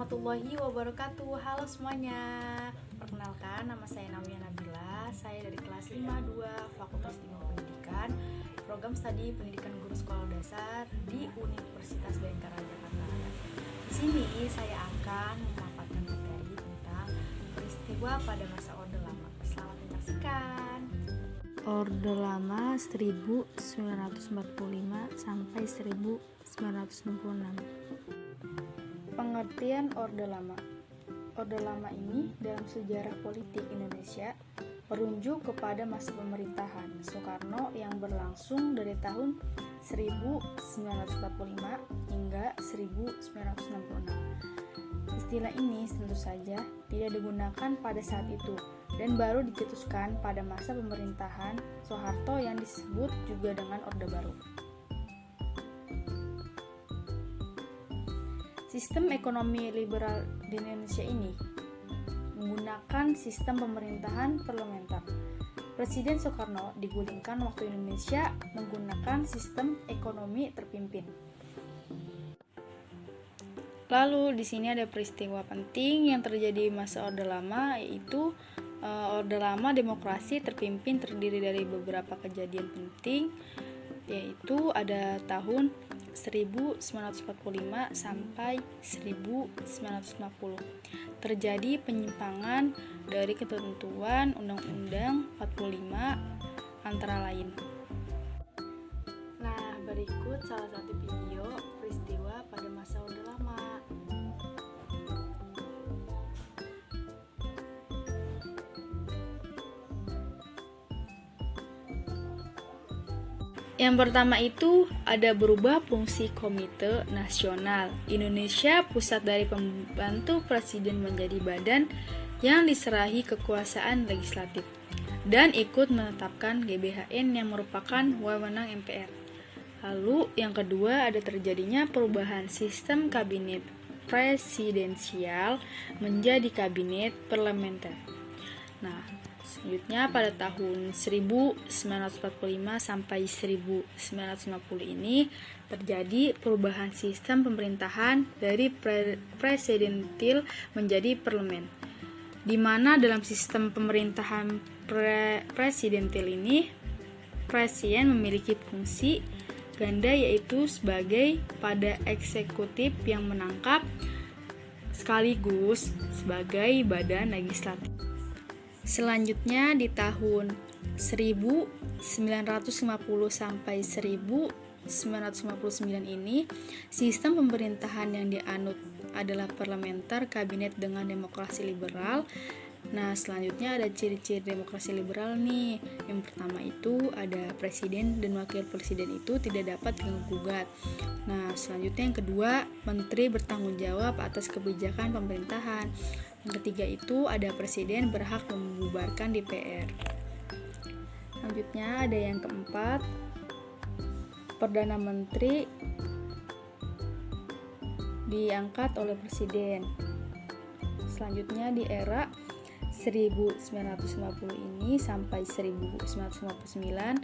warahmatullahi wabarakatuh. Halo semuanya. Perkenalkan, nama saya Nawia Nabila. Saya dari kelas 52 Fakultas Ilmu Pendidikan, Program Studi Pendidikan Guru Sekolah Dasar di Universitas Bhayangkara Jakarta. Di sini saya akan memaparkan materi tentang peristiwa pada masa Orde Lama. Selamat menyaksikan. Orde Lama 1945 sampai 1966. Pengertian Orde Lama. Orde Lama ini dalam sejarah politik Indonesia merujuk kepada masa pemerintahan Soekarno yang berlangsung dari tahun 1945 hingga 1966. Istilah ini tentu saja tidak digunakan pada saat itu dan baru dicetuskan pada masa pemerintahan Soeharto yang disebut juga dengan Orde Baru. Sistem ekonomi liberal di Indonesia ini menggunakan sistem pemerintahan parlementer. Presiden Soekarno digulingkan waktu Indonesia menggunakan sistem ekonomi terpimpin. Lalu di sini ada peristiwa penting yang terjadi masa Orde Lama, yaitu Orde Lama demokrasi terpimpin terdiri dari beberapa kejadian penting, yaitu ada tahun 1945 sampai 1950. Terjadi penyimpangan dari ketentuan Undang-Undang 45 antara lain. Nah, berikut salah satu video peristiwa pada masa Orde Lama. Yang pertama itu ada berubah fungsi Komite Nasional Indonesia Pusat dari pembantu presiden menjadi badan yang diserahi kekuasaan legislatif dan ikut menetapkan GBHN yang merupakan wewenang MPR. Lalu yang kedua ada terjadinya perubahan sistem kabinet presidensial menjadi kabinet parlementer. Nah, selanjutnya pada tahun 1945 sampai 1950 ini terjadi perubahan sistem pemerintahan dari presidentil menjadi parlemen, di mana dalam sistem pemerintahan presidentil ini presiden memiliki fungsi ganda, yaitu sebagai pada eksekutif yang menangkap sekaligus sebagai badan legislatif. Selanjutnya di tahun 1950 sampai 1959 ini sistem pemerintahan yang dianut adalah parlementer kabinet dengan demokrasi liberal. Nah, selanjutnya ada ciri-ciri demokrasi liberal nih. Yang pertama itu ada presiden dan wakil presiden itu tidak dapat diganggu-gugat. Nah, selanjutnya yang kedua, menteri bertanggung jawab atas kebijakan pemerintahan. Yang ketiga itu ada presiden berhak membubarkan DPR. Selanjutnya ada yang keempat, Perdana Menteri diangkat oleh presiden. Selanjutnya di era 1950 ini sampai 1959,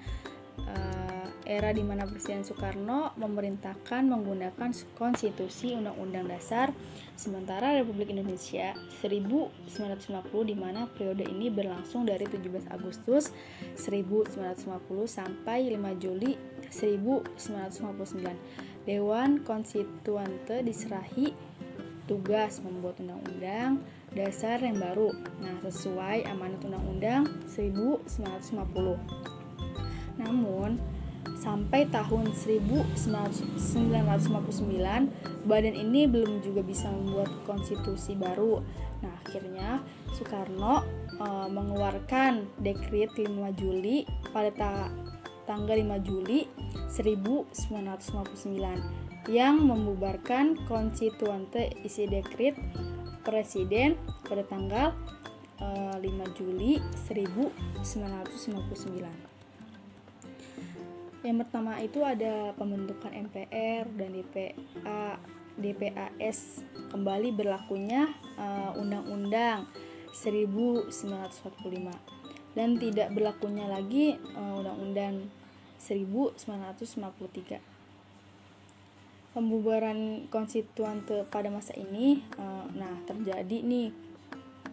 era di mana Presiden Soekarno memerintahkan menggunakan konstitusi Undang-Undang Dasar sementara Republik Indonesia 1950, di mana periode ini berlangsung dari 17 Agustus 1950 sampai 5 Juli 1959. Dewan Konstituante diserahi tugas membuat undang-undang dasar yang baru, sesuai amanat Undang-Undang 1950. Namun, sampai tahun 1959, badan ini belum juga bisa membuat konstitusi baru. Nah, akhirnya Soekarno mengeluarkan dekret 5 Juli pada tanggal 5 Juli 1959 yang membubarkan konstituante. Isi dekret presiden pada tanggal 5 Juli 1959. Yang pertama itu ada pembentukan MPR dan DPAS, kembali berlakunya Undang-Undang 1945 dan tidak berlakunya lagi Undang-Undang 1953. pembubaran konstituante pada masa ini, terjadi nih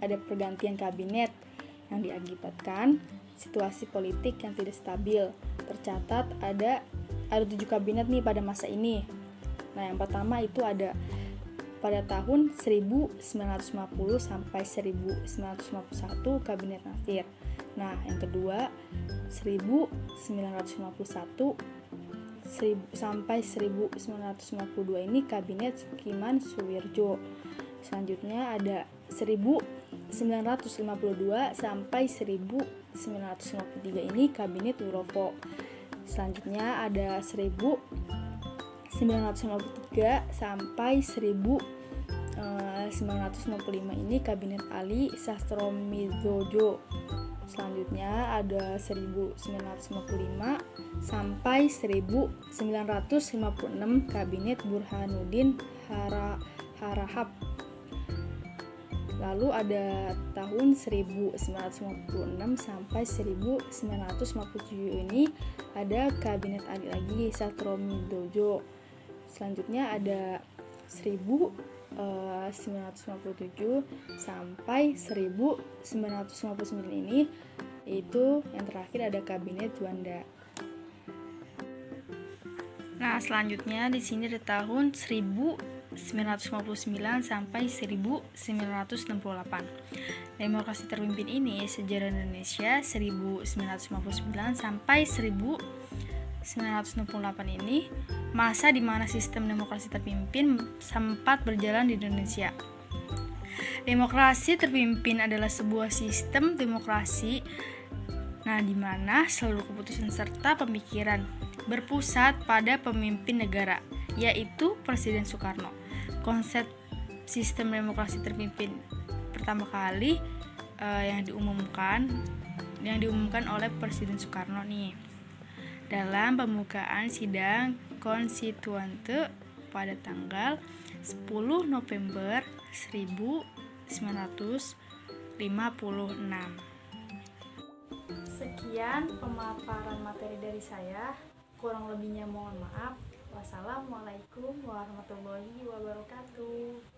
ada pergantian kabinet yang diakibatkan situasi politik yang tidak stabil. Tercatat ada 7 kabinet nih pada masa ini. Nah, yang pertama itu ada pada tahun 1950 sampai 1951 kabinet Nasir. Nah, yang kedua 1951 sampai 1952 ini kabinet Sukiman Suwirjo. Selanjutnya ada 1952 sampai 1953 ini kabinet Wiropo. Selanjutnya ada 1953 sampai 1955 ini kabinet Ali Sastroamidjojo. Selanjutnya ada 1955 sampai 1956 kabinet Burhanuddin Harahap. Lalu ada tahun 1956 sampai 1957 ini ada kabinet Ali lagi Sastroamidjojo. Selanjutnya ada 1957 sampai 1959 ini, itu yang terakhir ada kabinet Juanda. Nah, selanjutnya di sini ada tahun 1959 sampai 1968. Demokrasi terpimpin ini sejarah Indonesia 1959 sampai 1968 ini masa di mana sistem demokrasi terpimpin sempat berjalan di Indonesia. Demokrasi terpimpin adalah sebuah sistem demokrasi di mana seluruh keputusan serta pemikiran berpusat pada pemimpin negara, yaitu Presiden Soekarno. Konsep sistem demokrasi terpimpin pertama kali yang diumumkan oleh Presiden Soekarno nih dalam pembukaan sidang konstituante pada tanggal 10 November 1956. Sekian pemaparan materi dari saya, kurang lebihnya mohon maaf. Wassalamualaikum warahmatullahi wabarakatuh.